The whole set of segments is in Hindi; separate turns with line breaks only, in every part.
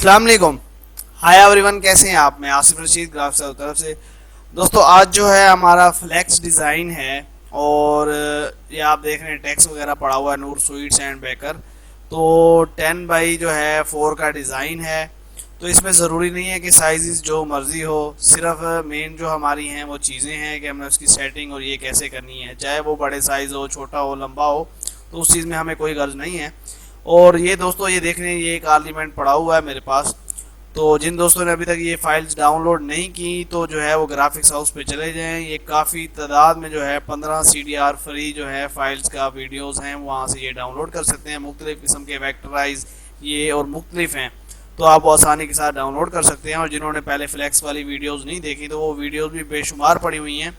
अस्सलाम वालेकुम। हाय एवरीवन, कैसे हैं आप? मैं आसिफ रशीद ग्राफ से तरफ से। दोस्तों आज जो है हमारा फ्लेक्स डिज़ाइन है और ये आप देख रहे हैं टेक्स्ट वगैरह पड़ा हुआ है, नूर स्वीट्स एंड बेकर। तो 10 बाई जो है 4 का डिज़ाइन है। तो इसमें ज़रूरी नहीं है कि साइज़ जो मर्ज़ी हो, सिर्फ मेन जो हमारी हैं वो चीज़ें हैं कि हमने उसकी सेटिंग और ये कैसे करनी है, चाहे वो बड़े साइज़ हो, छोटा हो, लंबा हो, तो उस चीज़ में हमें कोई गर्ज नहीं है। और ये दोस्तों ये देख रहे हैं, ये एक आर्लीमेंट पड़ा हुआ है मेरे पास। तो जिन दोस्तों ने अभी तक ये फाइल्स डाउनलोड नहीं की तो जो है वो ग्राफिक्स हाउस पे चले जाएं। ये काफ़ी तादाद में जो है 15 CDR फ्री जो है फाइल्स का वीडियोस हैं, वहाँ से ये डाउनलोड कर सकते हैं। मुख्तलिफ़ किस्म के वेक्टराइज ये और मुख्तलिफ हैं, तो आप वो आसानी के साथ डाउनलोड कर सकते हैं। और जिन्होंने पहले फ्लैक्स वाली वीडियोज़ नहीं देखी तो वो वीडियोज़ भी बेशुमार पड़ी हुई हैं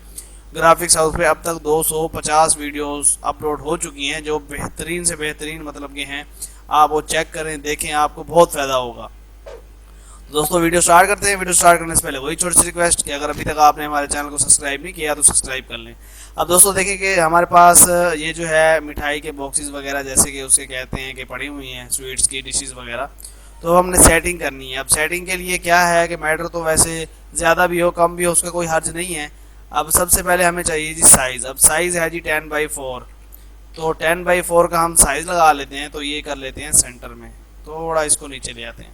ग्राफिक्स हाउस पे। अब तक 250 वीडियोस अपलोड हो चुकी हैं जो बेहतरीन से बेहतरीन मतलब के हैं। आप वो चेक करें, देखें, आपको बहुत फ़ायदा होगा। दोस्तों वीडियो स्टार्ट करते हैं। वीडियो स्टार्ट करने से पहले वही छोटी सी रिक्वेस्ट कि अगर अभी तक आपने हमारे चैनल को सब्सक्राइब नहीं किया तो सब्सक्राइब कर लें। अब दोस्तों देखें कि हमारे पास ये जो है मिठाई के बॉक्सेस वगैरह, जैसे कि उसे कहते हैं, कि पड़ी हुई हैं स्वीट्स की डिशेस वगैरह। तो हमने सेटिंग करनी है। अब सेटिंग के लिए क्या है कि मैटर तो वैसे ज़्यादा भी हो कम भी हो उसका कोई हर्ज नहीं है। अब सबसे पहले हमें चाहिए जी साइज़। अब साइज़ है जी 10/4। तो 10/4 का हम साइज़ लगा लेते हैं। तो ये कर लेते हैं सेंटर में, थोड़ा इसको नीचे ले आते हैं।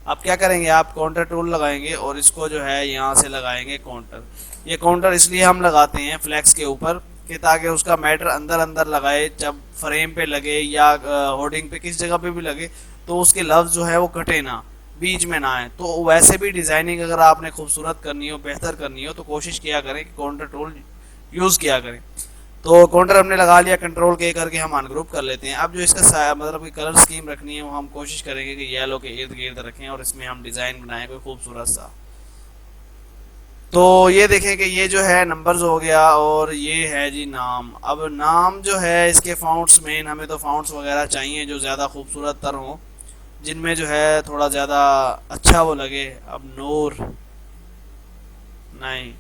अब क्या करेंगे, आप काउंटर टूल लगाएंगे और इसको जो है यहाँ से लगाएंगे काउंटर। ये काउंटर इसलिए हम लगाते हैं फ्लैक्स के ऊपर कि ताकि उसका मैटर अंदर अंदर लगाए, जब फ्रेम पे लगे या होर्डिंग पे किस जगह पे भी लगे तो उसके लफ्ज़ जो है वो कटे ना, बीच में ना आए। तो वैसे भी डिज़ाइनिंग अगर आपने खूबसूरत करनी हो, बेहतर करनी हो, तो कोशिश किया करें कि काउंटर टूल यूज़ किया करें। तो काउंटर हमने लगा लिया, कंट्रोल के करके हम अनग्रुप कर लेते हैं। अब जो इसका मतलब कि कलर स्कीम रखनी है वो हम कोशिश करेंगे कि येलो के इर्द गिर्द रखें और इसमें हम डिज़ाइन बनाएं कोई खूबसूरत सा। तो ये देखें कि ये जो है नंबर्स हो गया और ये है जी नाम। अब नाम जो है इसके फ़ॉन्ट्स मेन, हमें तो फ़ॉन्ट्स वगैरह चाहिए जो ज़्यादा खूबसूरत तर हों, जिनमें जो है थोड़ा ज़्यादा अच्छा वो लगे। अब नूर नहीं।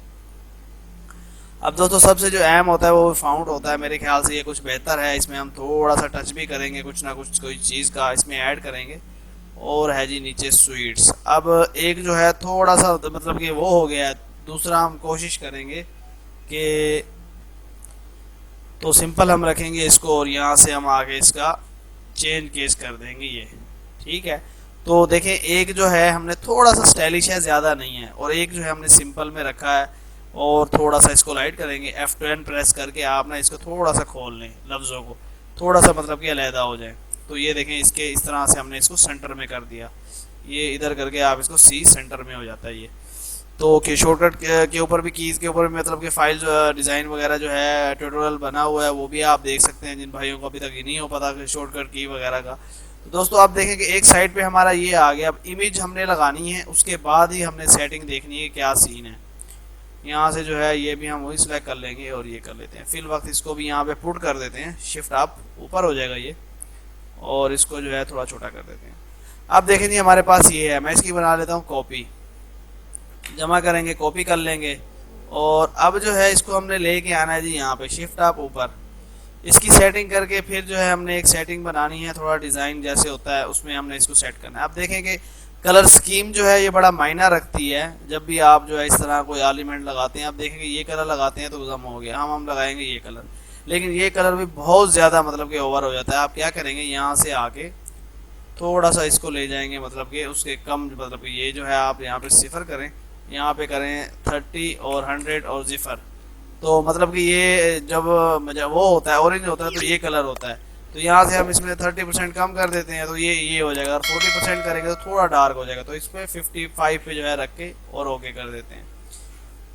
अब दोस्तों सबसे जो अहम होता है वो फाउंड होता है। मेरे ख्याल से ये कुछ बेहतर है, इसमें हम थोड़ा सा टच भी करेंगे, कुछ ना कुछ कोई चीज़ का इसमें ऐड करेंगे। और है जी नीचे स्वीट्स। अब एक जो है थोड़ा सा मतलब कि वो हो गया है। दूसरा हम कोशिश करेंगे कि तो सिंपल हम रखेंगे इसको और यहाँ से हम आगे इसका चेंज केस कर देंगे ये। ठीक है। तो देखें एक जो है हमने थोड़ा सा स्टाइलिश है, ज़्यादा नहीं है, और एक जो है हमने सिंपल में रखा है। और थोड़ा सा इसको लाइट करेंगे, F10 प्रेस करके आप ना इसको थोड़ा सा खोल लें, लफ्ज़ों को थोड़ा सा मतलब कि अलहदा हो जाए। तो ये देखें इसके इस तरह से हमने इसको सेंटर में कर दिया। ये इधर करके आप इसको C सेंटर में हो जाता है ये। तो कि शॉर्टकट के ऊपर भी, कीज़ के ऊपर भी मतलब कि फाइल जो डिज़ाइन वगैरह जो है ट्यूटोरियल बना हुआ है वो भी आप देख सकते हैं, जिन भाइयों को अभी तक ये नहीं हो पता कि शॉर्टकट की वगैरह का। तो दोस्तों आप देखें कि एक साइड पे हमारा ये आ गया। अब इमेज हमने लगानी है, उसके बाद ही हमने सेटिंग देखनी है क्या सीन है। यहाँ से जो है ये भी हम वही सिलेक्ट कर लेंगे और ये कर लेते हैं। फिल वक्त इसको भी यहाँ पे पुट कर देते हैं, शिफ्ट अप ऊपर हो जाएगा ये, और इसको जो है थोड़ा छोटा कर देते हैं। अब देखें जी हमारे पास ये है, मैं इसकी बना लेता हूँ कॉपी। जमा करेंगे, कॉपी कर लेंगे, और अब जो है इसको हमने लेके आना है जी यहाँ पे, शिफ्ट अप ऊपर। इसकी सेटिंग करके फिर जो है हमने एक सेटिंग बनानी है, थोड़ा डिज़ाइन जैसे होता है उसमें हमने इसको सेट करना है। अब देखें कि कलर स्कीम जो है ये बड़ा मायना रखती है जब भी आप जो है इस तरह कोई एलिमेंट लगाते हैं। आप देखेंगे ये कलर लगाते हैं तो गम हो गया, हम लगाएंगे ये कलर, लेकिन ये कलर भी बहुत ज़्यादा मतलब कि ओवर हो जाता है। आप क्या करेंगे, यहाँ से आके थोड़ा सा इसको ले जाएंगे, मतलब कि उसके कम, मतलब कि ये जो है आप यहाँ पे सिफर करें, यहाँ पे करें 30 और 100 और ज़िफ़र। तो मतलब कि ये जब वो होता है ऑरेंज होता है तो ये कलर होता है। तो यहाँ से हम इसमें 30% कम कर देते हैं तो ये हो जाएगा, और 40% करेंगे तो थोड़ा डार्क हो जाएगा। तो इसमें 55 पे जो है रख के और ओके कर देते हैं।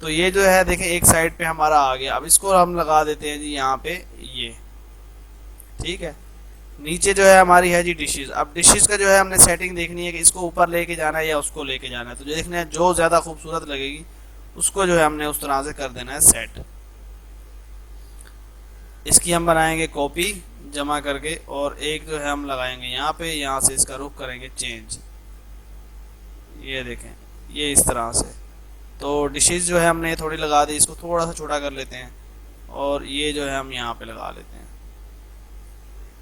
तो ये जो है देखें एक साइड पे हमारा आ गया। अब इसको हम लगा देते हैं जी यहाँ पे ये। ठीक है। नीचे जो है हमारी है जी डिशेस। अब डिशेस का जो है हमने सेटिंग देखनी है कि इसको ऊपर लेके जाना है या उसको लेके जाना है। तो जो देखना है जो ज़्यादा खूबसूरत लगेगी उसको जो है हमने उस तरह से कर देना है सेट। इसकी हम बनाएंगे कॉपी जमा करके, और एक जो है हम लगाएंगे यहाँ पे, यहाँ से इसका रुख करेंगे चेंज। ये देखें ये इस तरह से। तो डिशेस जो है हमने थोड़ी लगा दी, इसको थोड़ा सा छोटा कर लेते हैं और ये जो है हम यहाँ पे लगा लेते हैं।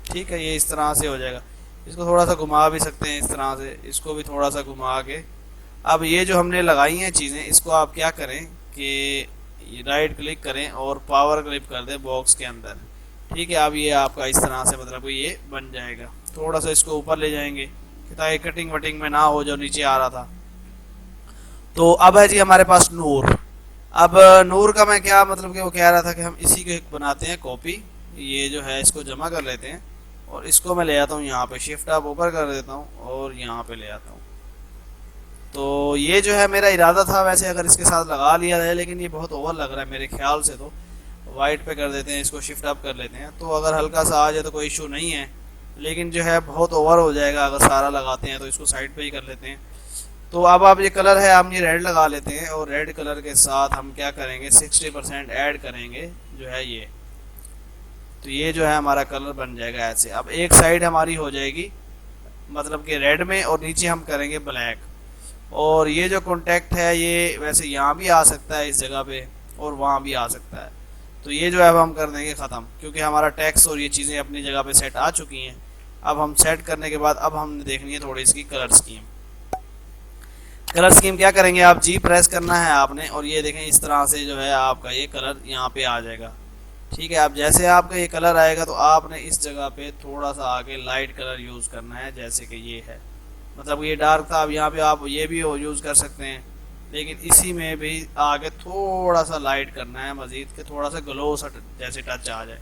ठीक है, ये इस तरह से हो जाएगा। इसको थोड़ा सा घुमा भी सकते हैं इस तरह से, इसको भी थोड़ा सा घुमा के। अब ये जो हमने लगाई हैं चीज़ें, इसको आप क्या करें कि राइट क्लिक करें और पावर क्लिप कर दें बॉक्स के अंदर। ठीक है, अब ये आपका इस तरह से मतलब ये बन जाएगा। थोड़ा सा इसको ऊपर ले जाएंगे ताकि कटिंग वटिंग में ना हो जो नीचे आ रहा था। तो अब है जी हमारे पास नूर। अब नूर का मैं क्या मतलब कि वो कह रहा था कि हम इसी को एक बनाते हैं कॉपी। ये जो है इसको जमा कर लेते हैं और इसको मैं ले आता हूँ यहाँ पे, शिफ्ट आप ऊपर कर देता हूँ और यहाँ पे ले आता हूँ। तो ये जो है मेरा इरादा था वैसे अगर इसके साथ लगा लिया जाए, लेकिन ये बहुत ओवर लग रहा है मेरे ख्याल से। तो वाइट पे कर देते हैं, इसको शिफ्ट अप कर लेते हैं। तो अगर हल्का सा आ जाए तो कोई इशू नहीं है, लेकिन जो है बहुत ओवर हो जाएगा अगर सारा लगाते हैं। तो इसको साइड पे ही कर लेते हैं। तो अब आप ये कलर है, हम ये रेड लगा लेते हैं और रेड कलर के साथ हम क्या करेंगे 60% ऐड करेंगे जो है ये। तो ये जो है हमारा कलर बन जाएगा ऐसे। अब एक साइड हमारी हो जाएगी मतलब कि रेड में और नीचे हम करेंगे ब्लैक। और ये जो कॉन्टैक्ट है ये वैसे यहाँ भी आ सकता है इस जगह पे और वहाँ भी आ सकता है। तो ये जो है अब हम कर देंगे ख़त्म, क्योंकि हमारा टेक्स्ट और ये चीज़ें अपनी जगह पे सेट आ चुकी हैं। अब हम सेट करने के बाद अब हमने देखनी है थोड़ी इसकी कलर स्कीम। कलर स्कीम क्या करेंगे, आप जी प्रेस करना है आपने और ये देखें इस तरह से जो है आपका ये कलर यहाँ पे आ जाएगा। ठीक है, अब जैसे आपका ये कलर आएगा तो आपने इस जगह पे थोड़ा सा आगे लाइट कलर यूज़ करना है, जैसे कि ये है। मतलब ये डार्क था, अब यहाँ पे आप ये भी यूज़ कर सकते हैं, लेकिन इसी में भी आगे थोड़ा सा लाइट करना है मज़ीद के, थोड़ा सा ग्लो सा जैसे टच आ जाए।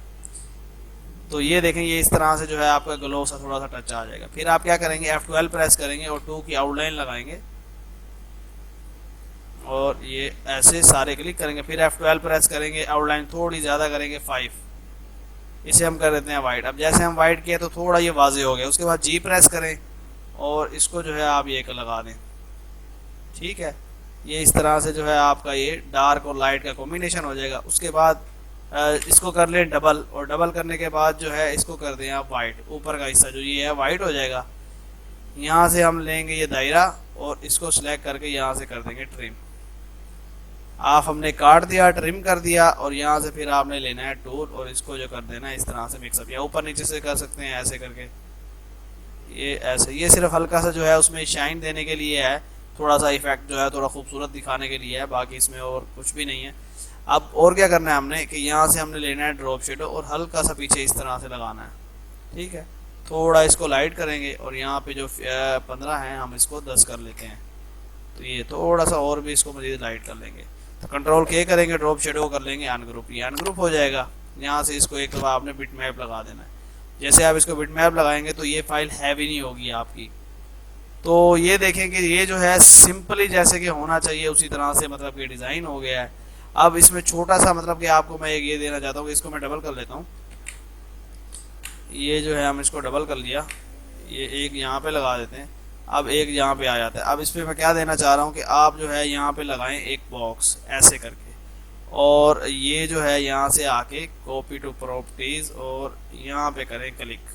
तो ये देखें ये इस तरह से जो है आपका ग्लो सा थोड़ा सा टच आ जाएगा। फिर आप क्या करेंगे F12 प्रेस करेंगे और 2 की आउटलाइन लगाएंगे और ये ऐसे सारे क्लिक करेंगे। फिर F12 प्रेस करेंगे, आउटलाइन थोड़ी ज़्यादा करेंगे 5, इसे हम कर देते हैं वाइट। अब जैसे हम वाइट किए तो थोड़ा ये वाजे हो गया। उसके बाद जी प्रेस करें और इसको जो है आप ये लगा दें। ठीक है, ये इस तरह से जो है आपका ये डार्क और लाइट का कॉम्बिनेशन हो जाएगा। उसके बाद इसको कर लें डबल, और डबल करने के बाद जो है इसको कर दें आप वाइट। ऊपर का हिस्सा जो ये है वाइट हो जाएगा। यहाँ से हम लेंगे ये दायरा और इसको सिलेक्ट करके यहाँ से कर देंगे ट्रिम। आप हमने काट दिया, ट्रिम कर दिया, और यहाँ से फिर आपने लेना है टूल और इसको जो कर देना है इस तरह से मिक्सअप, या ऊपर नीचे से कर सकते हैं ऐसे करके। ये ऐसे, ये सिर्फ हल्का सा जो है उसमें शाइन देने के लिए है, थोड़ा सा इफेक्ट जो है थोड़ा खूबसूरत दिखाने के लिए है, बाकी इसमें और कुछ भी नहीं है। अब और क्या करना है हमने कि यहाँ से हमने लेना है ड्रॉप शेडो और हल्का सा पीछे इस तरह से लगाना है। ठीक है, थोड़ा इसको लाइट करेंगे और यहाँ पे जो 15 है हम इसको 10 कर लेते हैं। तो ये थोड़ा सा और भी इसको मज़ीद लाइट कर लेंगे। तो कंट्रोल के करेंगे, ड्रॉप शेडो कर लेंगे अनग्रुप, ये अनग्रुप हो जाएगा। यहाँ से इसको एक दफ़ा आपने बिट मैप लगा देना है। जैसे आप इसको बिट मैप लगाएंगे तो ये फाइल हैवी नहीं होगी आपकी। तो ये देखें कि ये जो है सिंपली जैसे कि होना चाहिए उसी तरह से मतलब कि डिज़ाइन हो गया है। अब इसमें छोटा सा मतलब कि आपको मैं एक ये देना चाहता हूँ कि इसको मैं डबल कर लेता हूँ। ये जो है हम इसको डबल कर लिया, ये एक यहाँ पे लगा देते हैं, अब एक यहाँ पे आ जाता है। अब इस पर मैं क्या देना चाह रहा हूँ कि आप जो है यहाँ पे लगाएं एक बॉक्स ऐसे करके, और ये जो है यहाँ से आके कॉपी टू प्रॉपर्टीज़ और यहाँ पे करें क्लिक।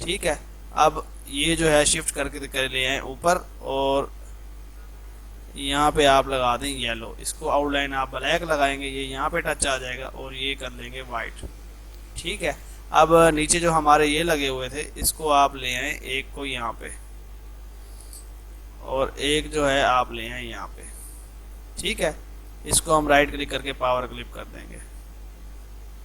ठीक है, अब ये जो है शिफ्ट करके कर ले आए ऊपर और यहाँ पे आप लगा दें येलो। इसको आउटलाइन आप ब्लैक लगाएंगे, ये यहाँ पे टच आ जाएगा और ये कर लेंगे वाइट। ठीक है, अब नीचे जो हमारे ये लगे हुए थे इसको आप ले आए एक को यहाँ पे और एक जो है आप ले आए यहाँ पे। ठीक है, इसको हम राइट क्लिक करके पावर क्लिप कर देंगे।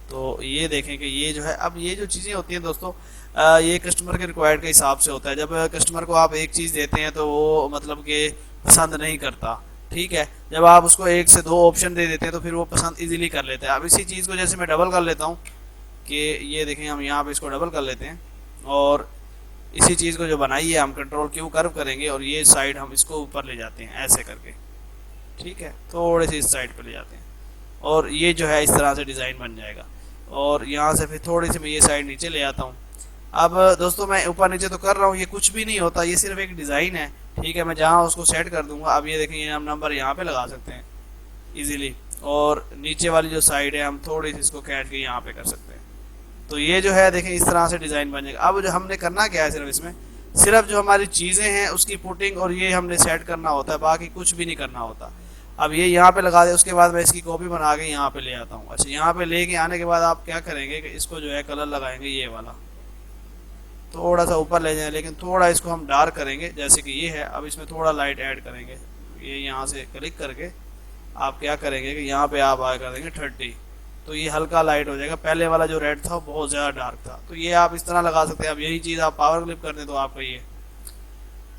तो ये देखें कि ये जो है, अब ये जो चीज़ें होती हैं दोस्तों ये कस्टमर के रिक्वायर्ड के हिसाब से होता है। जब कस्टमर को आप एक चीज़ देते हैं तो वो मतलब कि पसंद नहीं करता। ठीक है, जब आप उसको एक से दो ऑप्शन दे देते हैं तो फिर वो पसंद इजीली कर लेता है। अब इसी चीज़ को जैसे मैं डबल कर लेता हूँ कि ये देखें, हम यहाँ पे इसको डबल कर लेते हैं और इसी चीज़ को जो बनाई है हम कंट्रोल क्यू कर्व करेंगे और ये साइड हम इसको ऊपर ले जाते हैं ऐसे करके। ठीक है, थोड़े से इस साइड पर ले जाते हैं और ये जो है इस तरह से डिज़ाइन बन जाएगा। और यहाँ से फिर थोड़ी सी मैं ये साइड नीचे ले आता हूँ। अब दोस्तों मैं ऊपर नीचे तो कर रहा हूँ, ये कुछ भी नहीं होता, ये सिर्फ एक डिज़ाइन है। ठीक है, मैं जहाँ उसको सेट कर दूंगा। अब ये देखें, ये हम नंबर यहाँ पे लगा सकते हैं इजीली, और नीचे वाली जो साइड है हम थोड़ी सी इसको काट के यहाँ पे कर सकते हैं। तो ये जो है देखें इस तरह से डिज़ाइन बन जाएगा। अब जो हमने करना क्या है, सिर्फ इसमें सिर्फ जो हमारी चीज़ें हैं उसकी पुटिंग और ये हमने सेट करना होता है, बाकी कुछ भी नहीं करना होता। अब ये यहाँ पे लगा दे, उसके बाद मैं इसकी कॉपी बना के यहाँ पे ले आता हूँ। अच्छा, यहाँ पे लेके आने के बाद आप क्या करेंगे कि इसको जो है कलर लगाएंगे ये वाला। थोड़ा सा ऊपर ले जाएं, लेकिन थोड़ा इसको हम डार्क करेंगे, जैसे कि ये है। अब इसमें थोड़ा लाइट ऐड करेंगे, ये यहाँ से क्लिक करके आप क्या करेंगे कि यहाँ पे आप आ कर देंगे 30, तो ये हल्का लाइट हो जाएगा। पहले वाला जो रेड था बहुत ज़्यादा डार्क था, तो ये आप इस तरह लगा सकते हैं। अब यही चीज़ आप पावर क्लिप कर दें तो आपका ये,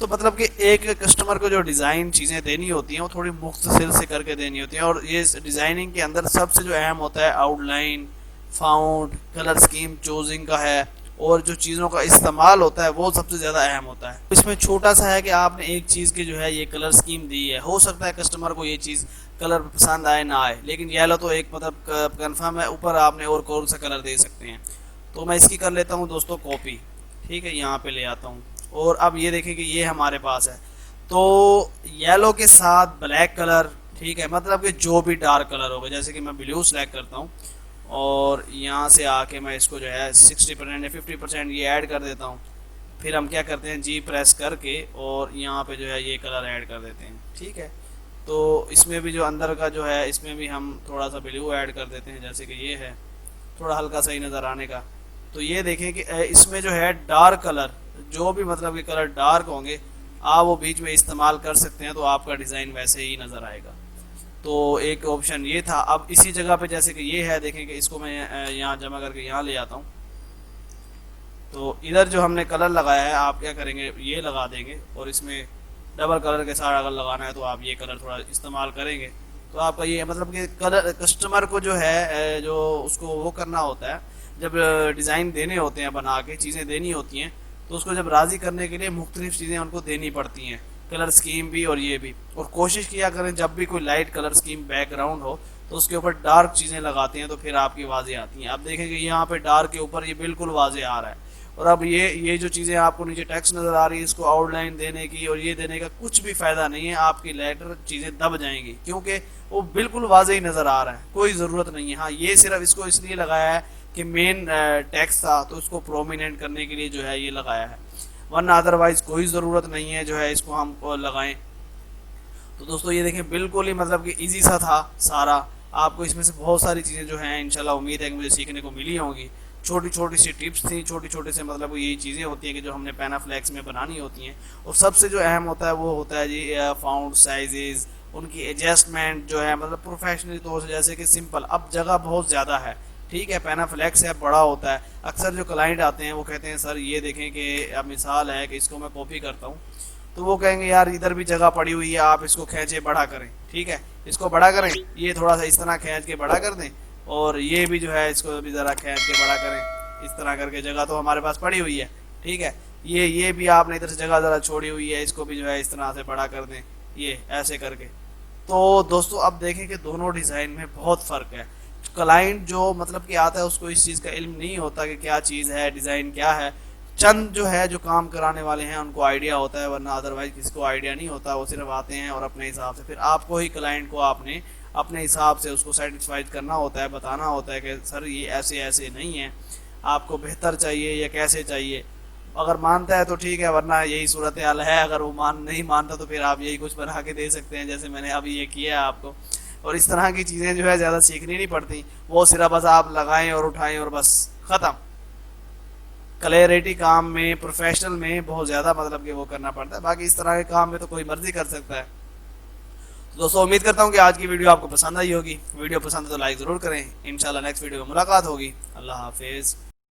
तो मतलब कि एक कस्टमर को जो डिज़ाइन चीज़ें देनी होती हैं वो थोड़ी मुख्तसर से करके देनी होती हैं। और ये डिज़ाइनिंग के अंदर सबसे जो अहम होता है outline, found, colour scheme choosing का है, और जो चीज़ों का इस्तेमाल होता है वो सबसे ज़्यादा अहम होता है। इसमें छोटा सा है कि आपने एक चीज़ की जो है ये कलर स्कीम दी है, हो सकता है कस्टमर को ये चीज़ कलर पसंद आए ना आए, लेकिन येलो तो एक मतलब कन्फर्म है, ऊपर आपने और कौन सा कलर दे सकते हैं। तो मैं इसकी कर लेता हूँ दोस्तों कॉपी, ठीक है, यहाँ पे ले आता हूँ। और अब ये देखें कि ये हमारे पास है, तो येलो के साथ ब्लैक कलर, ठीक है, मतलब कि जो भी डार्क कलर होगा, जैसे कि मैं ब्लू सेलेक्ट करता हूँ और यहाँ से आके मैं इसको जो है 60% या 50% ये ऐड कर देता हूँ। फिर हम क्या करते हैं, जी प्रेस करके और यहाँ पे जो है ये कलर ऐड कर देते हैं, ठीक है। तो इसमें भी जो अंदर का जो है इसमें भी हम थोड़ा सा ब्लू ऐड कर देते हैं, जैसे कि ये है, थोड़ा हल्का सही नज़र आने का। तो ये देखें कि इसमें जो है डार्क कलर, जो भी मतलब कि कलर डार्क होंगे आप वो बीच में इस्तेमाल कर सकते हैं, तो आपका डिज़ाइन वैसे ही नज़र आएगा। तो एक ऑप्शन ये था। अब इसी जगह पे जैसे कि ये है, देखें कि इसको मैं यहाँ जमा करके यहाँ ले आता हूँ। तो इधर जो हमने कलर लगाया है आप क्या करेंगे, ये लगा देंगे, और इसमें डबल कलर के साथ अगर लगाना है तो आप ये कलर थोड़ा इस्तेमाल करेंगे। तो आपका ये मतलब कि कलर कस्टमर को जो है जो उसको वो करना होता है, जब डिज़ाइन देने होते हैं, बना के चीज़ें देनी होती हैं, तो उसको जब राज़ी करने के लिए मुख्तलिफ चीज़ें उनको देनी पड़ती हैं, कलर स्कीम भी और ये भी। और कोशिश किया करें जब भी कोई लाइट कलर स्कीम बैकग्राउंड हो तो उसके ऊपर डार्क चीज़ें लगाते हैं, तो फिर आपकी वाज़े आती हैं। आप देखेंगे यहाँ पे डार्क के ऊपर ये बिल्कुल वाज़े आ रहा है। और अब ये जो चीज़ें आपको नीचे टेक्स्ट नज़र आ रही है, इसको आउटलाइन देने की और ये देने का कुछ भी फ़ायदा नहीं है, आपकी लेटर चीज़ें दब जाएंगी, क्योंकि वो बिल्कुल वाज़े ही नज़र आ रहा है, कोई ज़रूरत नहीं है। हाँ, ये सिर्फ इसको इसलिए लगाया है कि मेन टेक्स्ट था तो उसको प्रोमिनेंट करने के लिए जो है ये लगाया है, वरना अदरवाइज़ कोई ज़रूरत नहीं है जो है इसको हम लगाएं। तो दोस्तों ये देखें बिल्कुल ही मतलब कि इजी सा था सारा। आपको इसमें से बहुत सारी चीज़ें जो हैं इंशाल्लाह उम्मीद है कि मुझे सीखने को मिली होंगी। छोटी छोटी सी टिप्स थी, छोटी छोटे से मतलब यही चीज़ें होती हैं कि जो हमने पैनाफ्लेक्स में बनानी होती हैं। और सबसे जो अहम होता है वो होता है जी फाउंड साइजेज़, उनकी एडजस्टमेंट जो है मतलब प्रोफेशनली तौर से, जैसे कि सिंपल, अब जगह बहुत ज़्यादा है, ठीक है, पैनाफ्लेक्स है, बड़ा होता है। अक्सर जो क्लाइंट आते हैं वो कहते हैं सर ये देखें कि अब मिसाल है कि इसको मैं कॉपी करता हूँ, तो वो कहेंगे यार इधर भी जगह पड़ी हुई है, आप इसको खींचे बड़ा करें, ठीक है, इसको बड़ा करें, ये थोड़ा सा इस तरह खींच के बड़ा कर दें, और ये भी जो है इसको भी ज़रा खींच के बड़ा करें, इस तरह करके। जगह तो हमारे पास पड़ी हुई है, ठीक है, ये भी आपने इधर से जगह ज़रा छोड़ी हुई है, इसको भी जो है इस तरह से बड़ा कर दें, ये ऐसे करके। तो दोस्तों अब देखें कि दोनों डिज़ाइन में बहुत फ़र्क है। क्लाइंट जो मतलब कि आता है उसको इस चीज़ का इल्म नहीं होता कि क्या चीज़ है, डिज़ाइन क्या है। चंद जो है जो काम कराने वाले हैं उनको आइडिया होता है, वरना अदरवाइज किसी को आइडिया नहीं होता। वो सिर्फ आते हैं और अपने हिसाब से, फिर आपको ही क्लाइंट को आपने अपने हिसाब से उसको सेटिस्फाइड करना होता है, बताना होता है कि सर ये ऐसे ऐसे नहीं है, आपको बेहतर चाहिए या कैसे चाहिए। अगर मानता है तो ठीक है, वरना यही सूरत हाल है। अगर वो नहीं मानता तो फिर आप यही कुछ बना के दे सकते हैं, जैसे मैंने अभी ये किया है आपको। और इस तरह की चीज़ें जो है ज़्यादा सीखनी नहीं पड़ती, वो सिर्फ बस आप लगाएं और उठाएं और बस ख़त्म। क्लैरिटी काम में, प्रोफेशनल में बहुत ज़्यादा मतलब कि वो करना पड़ता है, बाकी इस तरह के काम में तो कोई मर्जी कर सकता है। तो दोस्तों उम्मीद करता हूँ कि आज की वीडियो आपको पसंद आई होगी। वीडियो पसंद है तो लाइक ज़रूर करें। इंशाल्लाह नेक्स्ट वीडियो में मुलाकात होगी। अल्लाह हाफिज़।